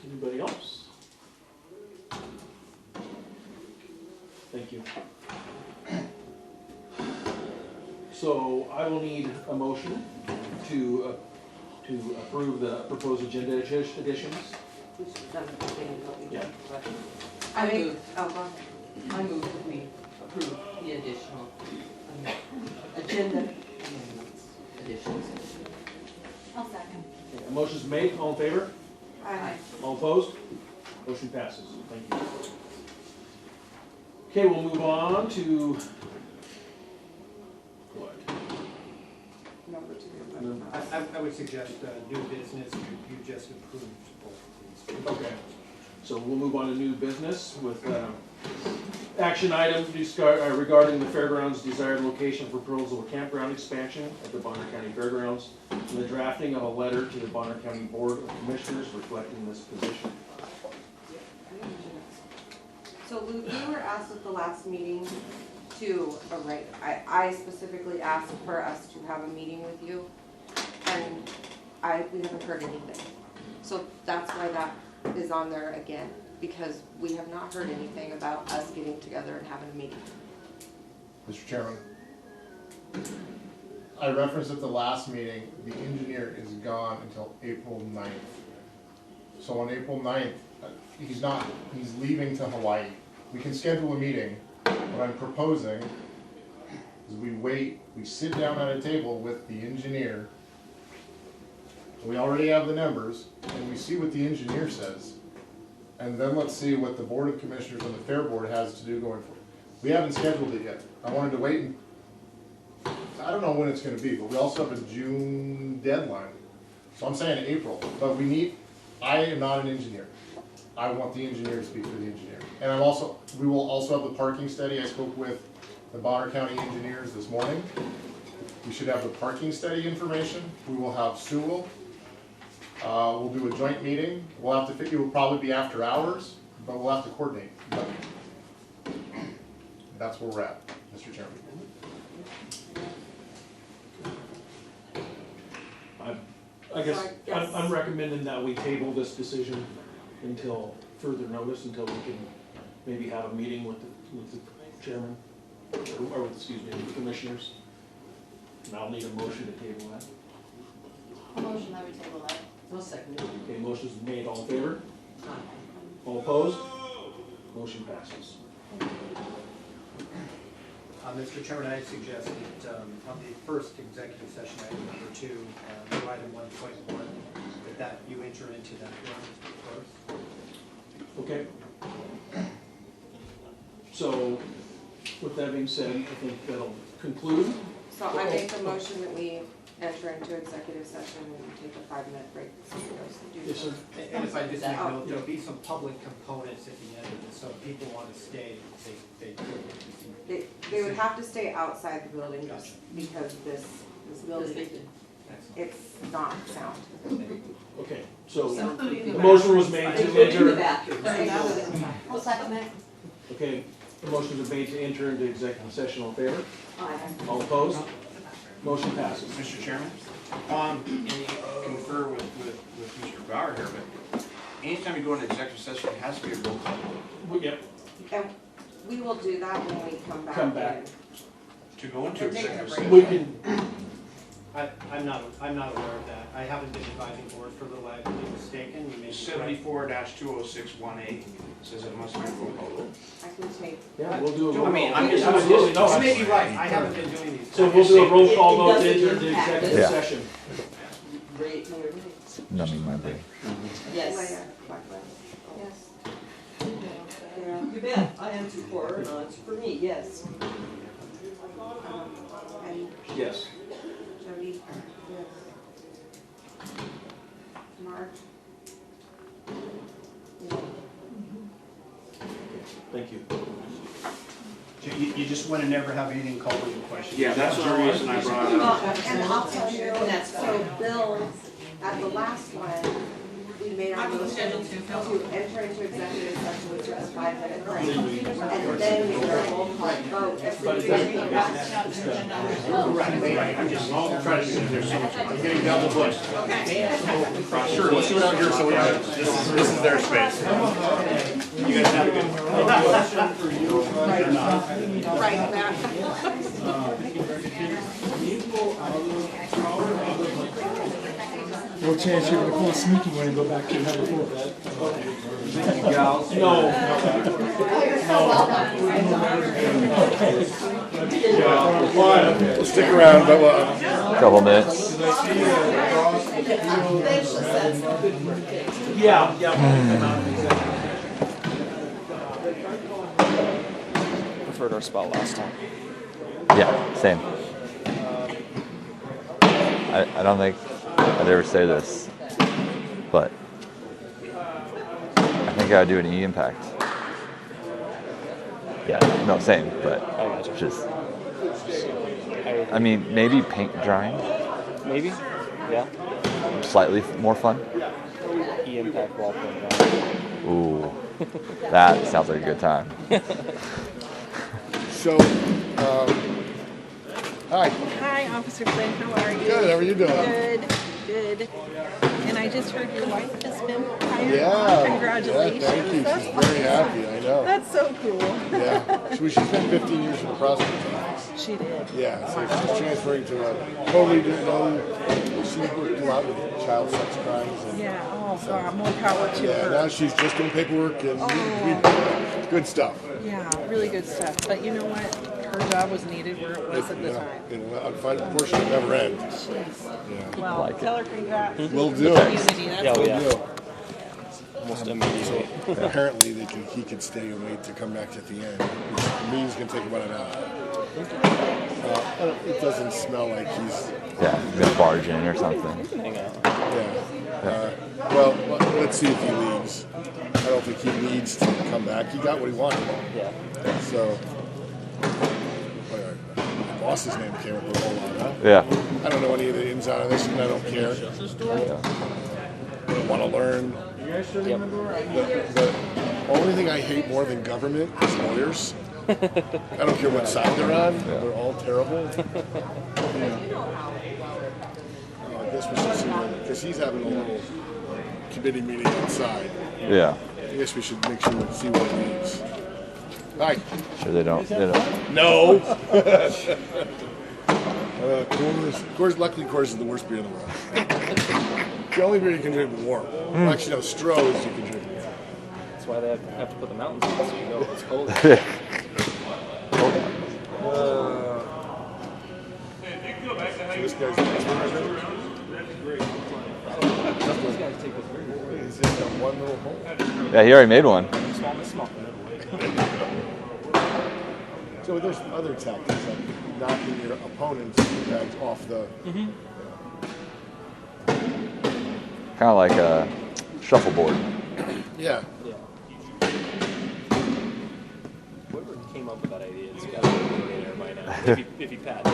Anybody else? Thank you. So I will need a motion to approve the proposed agenda additions. Yeah. I move that we approve the additional agenda amendments, additions. I'll second. Okay, a motion's made, all in favor? Aye. All opposed? Motion passes, thank you. Okay, we'll move on to what? Number two. I would suggest new business, you just approved both of these. Okay, so we'll move on to new business with action item regarding the fairgrounds' desired location for proposal of campground expansion at the Bonner County Fairgrounds, and the drafting of a letter to the Bonner County Board of Commissioners reflecting this position. So Luke, you were asked at the last meeting to, I specifically asked for us to have a meeting with you, and we haven't heard anything. So that's why that is on there again, because we have not heard anything about us getting together and having a meeting. Mr. Chairman, I referenced at the last meeting, the engineer is gone until April 9th. So on April 9th, he's leaving to Hawaii. We can schedule a meeting. What I'm proposing is we sit down at a table with the engineer. We already have the numbers, and we see what the engineer says. And then let's see what the Board of Commissioners and the Fair Board has to do going forward. We haven't scheduled it yet. I wanted to wait, and I don't know when it's gonna be, but we also have a June deadline. So I'm saying April, but I am not an engineer. I want the engineer to speak for the engineer. And we will also have the parking study. I spoke with the Bonner County engineers this morning. We should have the parking study information. We will have Sewell. We'll do a joint meeting. It will probably be after hours, but we'll have to coordinate. But that's where we're at, Mr. Chairman. I guess I'm recommending that we table this decision until further notice, until we can maybe have a meeting with the chairman, or excuse me, the commissioners. And I'll need a motion to table that. A motion that we table that. I'll second it. Okay, motion's made, all in favor? All opposed? Motion passes. Mr. Chairman, I suggest that on the first executive session, item number 2, new item 1.1, that you enter into that one first. Okay. So, with that being said, I think that'll conclude. So I make the motion that we enter into executive session and take a 5-minute break. Yes, sir. And if I just make note, there'll be some public components at the end of it, so if people want to stay, they could. They would have to stay outside the building just because this building, it's not sound. Okay, so the motion was made to enter. I'll second it. Okay, the motion was made to enter into executive session. All in favor? Aye. All opposed? Motion passes. Mr. Chairman, and you confer with Mr. Bauer here, but anytime you go into executive session, it has to be a roll call. Yep. And we will do that when we come back. Come back. To go into We're taking a executive break. session. We can, I'm not aware of that. I haven't been advising board for a little while. If I'm mistaken, you may be correct. 74-206-18 says it must be a roll call. I can take. yeah, we'll do a roll call. I mean, I'm just- Absolutely, no, You may that's- be right. I haven't been doing these. So we'll do a roll call It vote to doesn't enter into impact executive us. session. Great, more rates. Numbing my brain. Yes. Yes. Yeah. You bet. I answer for her, no, it's for me, yes. And Yes. Jody, yes. Mark. Thank you. You just want to never have anything called into question. Yeah, that's the reason I brought it up. And I'll tell you, And that's so Bill, at the last one, we made our enter into executive session with just 5 minute break. And then we are roll call vote. If we get back. I'm getting double booked. Sure, let's do it out here so we have, this is their space. You guys have a good Right, Matt. No chance you're gonna pull a sneaky one and go back to number 4. We'll stick around, but we'll, Couple minutes. Preferred our spot last time. Yeah, same. I don't think I'd ever say this, but I think I would do an E-impact. Yeah, no, same, but I gotcha. just, I mean, maybe paint drying, Maybe? Yeah. slightly more fun. E-impact wall print. Ooh, that sounds like a good time. so, hi. Hi, Officer Flynn, how are you? Good, how are you doing? Good, good. And I just heard your wife has been hired. Yeah. Congratulations. Yeah, thank you. That's She's very awesome. happy, I know. That's so cool. Yeah. She's been 15 years in the prosecutor's office. She did. Yeah, so she's transferring to a totally different role. She worked a lot with child sex crimes. And, Yeah, oh God, more power to yeah, her. now she's just doing paperwork and good stuff. Yeah, really good stuff. But you know what? Her job was needed where it was at the time. Unfortunately, it never ends. Jeez. Yeah. Well, Like tell her congrats. Will do. Community, that's Yeah, what yeah. Will. Almost immediately. Apparently, he could stay and wait to come back at the end. The meeting's gonna take about an hour. It doesn't smell like he's. Yeah, he's gonna barge in or something. Hang out. Yeah. Well, let's see if he leaves. I don't think he needs to come back. He got what he wanted. Yeah. So. My boss's name came up with a whole lot, huh? Yeah. I don't know any of the ins and outs of this, and I don't care. I want to learn. The only thing I hate more than government is lawyers. I don't care what side they're on. They're all terrible. I guess we should see because he's having a little committee meeting outside. Yeah. I guess we should make sure we see what he needs. Hi. Sure they don't. No. Coors, luckily Coors is the worst beer in the world. The only beer you can drink warm. Well, actually, no, Stroh's you can drink warm. That's why they have to put the mountains in so you know it's cold. This guy's He's in that one little hole. Yeah, he already made one. Small. So there's other tactics like knocking your opponent's bags off the. Kind of like a shuffleboard. Yeah. Whoever came up with that idea, it's got to be in there by now. If he passed.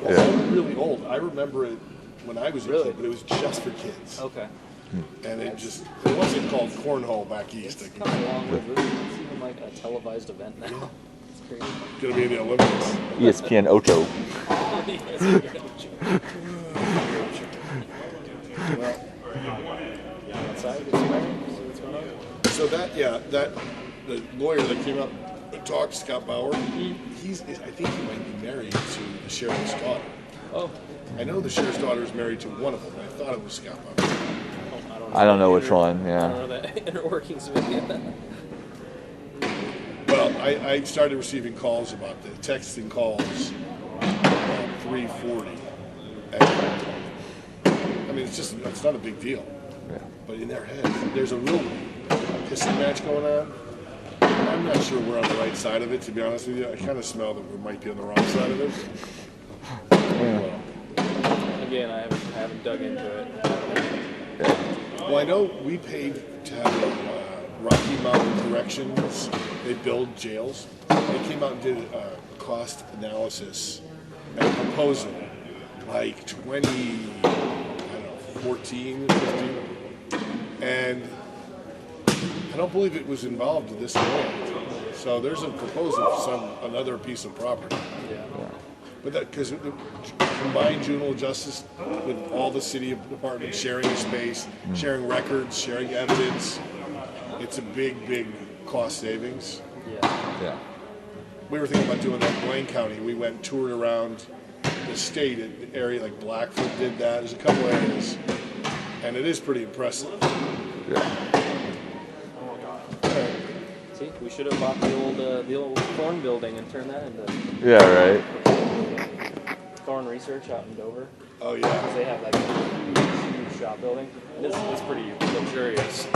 Well, I'm really old. I remember it when I was a kid, but it was just for kids. Okay. And it wasn't called cornhole back east. It's come along with it. It's even like a televised event now. It's crazy. Gonna be in the Olympics. ESPN Ocho. So the lawyer that came up and talked, Scott Bauer, I think he might be married to the sheriff's daughter. Oh. I know the sheriff's daughter is married to one of them. I thought it was Scott Bauer. I don't know which one. I Yeah. don't know the inner workings of it yet. Well, I started receiving calls about the texting calls at 3:40. I mean, it's not a big deal. Yeah. But in their heads, there's a real pissing match going on. I'm not sure we're on the right side of it, to be honest with you. I kind of smell that we might be on the wrong side of it. Again, I haven't dug into it. Well, I know we paid to have Rocky Mountain Corrections. They build jails. They came out and did a cost analysis and a proposal, like 20, I don't know, 14, 15. And I don't believe it was involved in this land. So there's a proposal for another piece of property. Yeah. But that, because combined juvenile justice with all the city departments sharing the space, sharing records, sharing evidence, it's a big, big cost savings. Yeah. Yeah. We were thinking about doing that in Blaine County. We went and toured around the state, the area like Blackfoot did that. There's a couple areas, and it is pretty impressive. Yeah. See, we should have bought the old Thorn building and turned that into Yeah, right. Thorn Research out in Dover. Oh yeah. Because they have like a huge shop building. And it's pretty luxurious.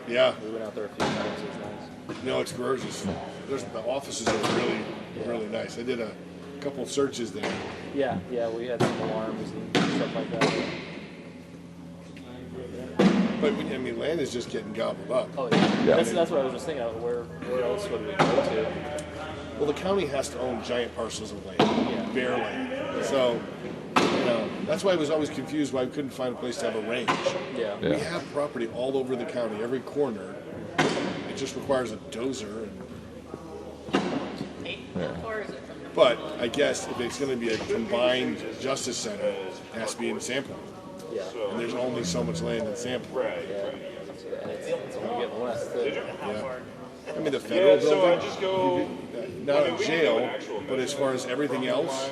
Yeah. We went out there a few times. It was nice. No, it's gorgeous. The offices are really nice. I did a couple of searches there. Yeah, we had some alarms and stuff like that. But I mean, land is just getting gobbled up. Oh yeah. That's what I was just thinking of. Where else would we go to? Well, the county has to own giant parcels of land, bare land. Yeah. So, that's why I was always confused why we couldn't find a place to have a range. Yeah. We have property all over the county, every corner. It just requires a dozer. But I guess if it's going to be a combined justice center, it has to be in Sample. Yeah. And there's only so much land in Sample. Yeah. And it's only getting less too. Yeah. I mean, the federal building, not a jail, but as far as everything else,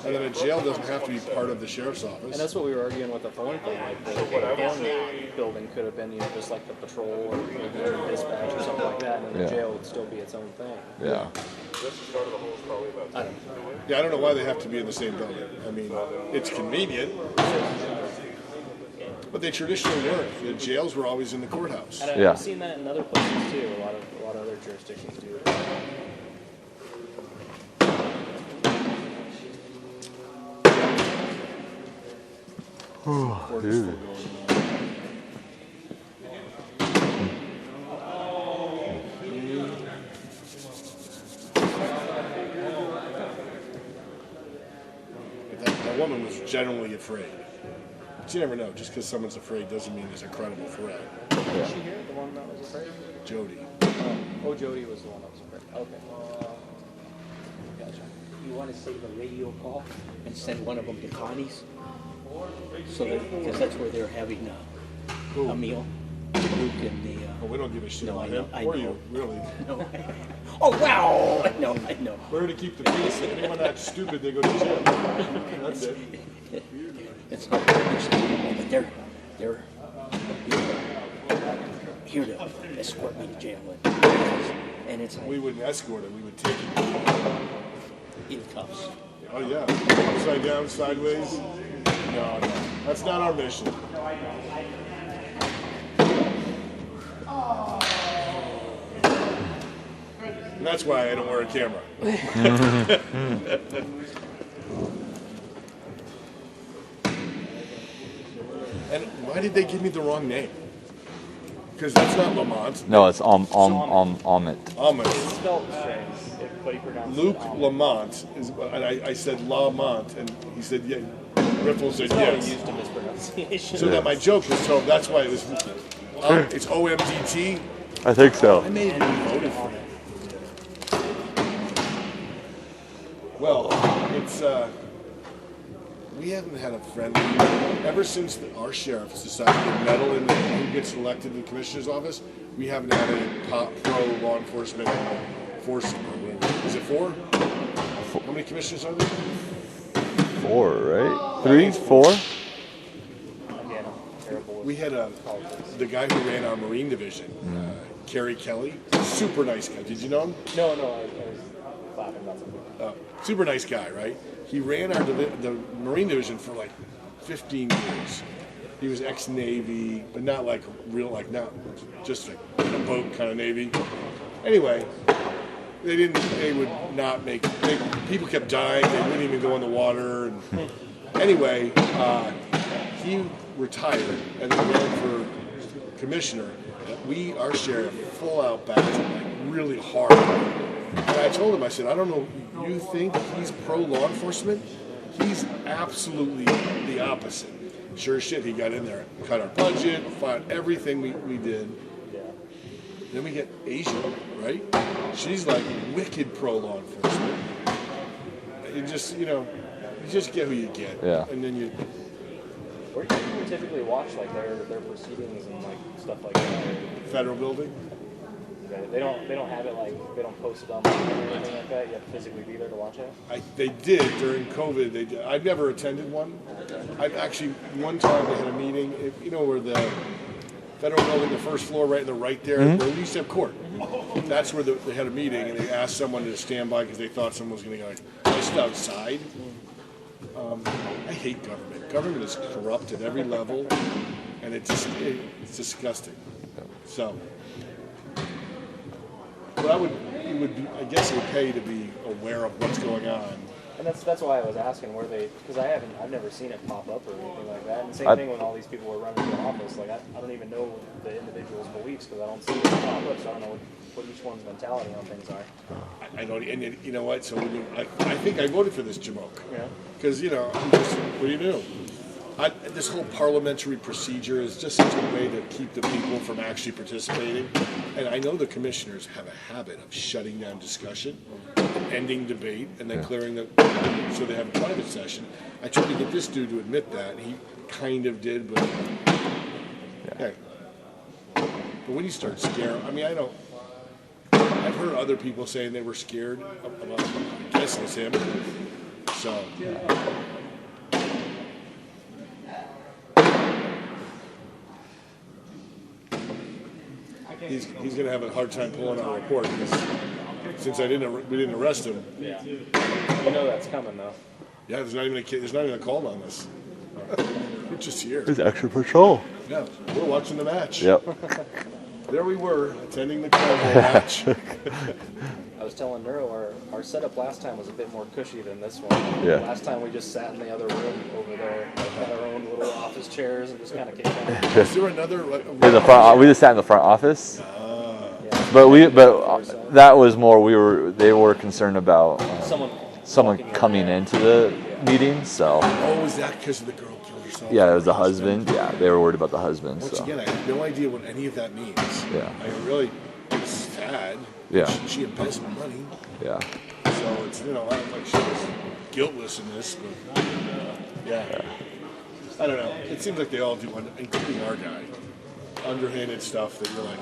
and then a jail doesn't have to be part of the sheriff's office. And that's what we were arguing with the Thorn thing. Like the Thorn building could have been, just like the patrol or maybe dispatch or something like that, and then the jail would still be its own thing. Yeah. Yeah, I don't know why they have to be in the same building. I mean, it's convenient, but they traditionally weren't. The jails were always in the courthouse. And I've seen that in other places too. A lot of other jurisdictions do it. Dude. That woman was generally afraid. But you never know. Just because someone's afraid doesn't mean there's a credible threat. Was she here? The one that was afraid? Jody. Oh, Jody was the one that was afraid. Okay. Gotcha. You want to save a radio call and send one of them to Connie's? So because that's where they're having a meal. Luke and the. Oh, we don't give a shit no, about I know. him. Or you, really. No. Oh, wow! I know. We're to keep the peace. Anyone that's stupid, they go to jail. That's it. It's not but they're here to escort me to jail. And it's like, We wouldn't escort him. We would take him. in cuffs. Oh, yeah. Upside down, sideways. No. That's not our mission. And that's why I don't wear a camera. And why did they give me the wrong name? Because that's not Lamont. No, it's Amit. Lamont. It's spelled strange, but he pronounced Luke it Lamont is, and I said Lamont, and he said yeah. Riffle said probably yes. used a mispronunciation. So that my joke was told. That's why it was. It's OMDT. I think so. I may have even voted for it. Well, it's we haven't had a friendly ever since our sheriffs decided to meddle in who gets elected in the commissioner's office. We haven't had a pro law enforcement force. Is it 4? How many commissioners are there? 4, right? 3, 4? Again, I'm terrible with We had the guy who ran our Marine division, Kerry Kelly, super nice guy. Did you know him? No, I was clapping about something. Super nice guy, right? He ran the Marine division for like 15 years. He was ex-Navy, but not like real, like not just a boat kind of Navy. Anyway, they would not make, people kept dying, they wouldn't even go in the water. And anyway, he retired and then ran for commissioner. Our sheriff full out backed him like really hard. And I told him, I said, I don't know, you think he's pro-law enforcement? He's absolutely the opposite. Sure as shit, he got in there, cut our budget, fought everything we did. Then we get Asia, right? She's like wicked pro law enforcement. You just, you just get who you get. Yeah. And then you. Where do you typically watch like their proceedings and like stuff like that? Federal building. Okay, they don't have it like they don't post it online or anything like that. You have to physically be there to watch it. They did during COVID. They did. I've never attended one. I've actually one time they had a meeting. Where the federal building, the first floor, right in the right there, where we used to have court. That's where they had a meeting, and they asked someone to stand by because they thought someone was going to get just outside. I hate government. Government is corrupt at every level, and it's disgusting. So, but I guess it would pay to be aware of what's going on. And that's why I was asking where because I've never seen it pop up or anything like that. And same thing when all these people were running for office. Like I don't even know the individual's beliefs because I don't see it pop up, so I don't know what each one's mentality on things are. I know, and you know what? So I think I voted for this Jamoke. Yeah. Because what do you do? This whole parliamentary procedure is just such a way to keep the people from actually participating. And I know the commissioners have a habit of shutting down discussion, ending debate, and then clearing so they have a private session. I tried to get this dude to admit that, and he kind of did, but hey. But when you start scaring, I've heard other people saying they were scared about, I guess it's him. So. He's going to have a hard time pulling out a report because since we didn't arrest him. Yeah. You know that's coming though. Yeah, there's not even a call on this. We're just here. There's extra patrol. Yeah, we're watching the match. Yep. There we were attending the cornhole match. I was telling Neuro our setup last time was a bit more cushy than this one. Yeah. Last time we just sat in the other room over there, had our own little office chairs and just kind of kicked back. Is there another? In the front, we just sat in the front office. But that was more. They were concerned about someone coming into the meeting. So. Oh, is that because of the girl killed herself? Yeah, it was the husband. Yeah, they were worried about the husband. Once so. again, I have no idea what any of that means. Yeah. It's sad. Yeah. She embezzled money. Yeah. So it's, I don't like she was guiltless in this, but yeah. I don't know. It seems like they all do, including our guy, underhanded stuff that you're like,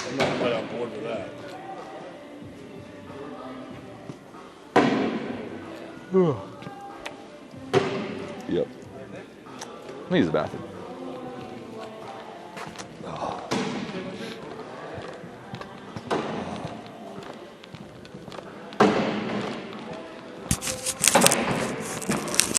I'm not quite on board with that. Yep. Let me use the bathroom.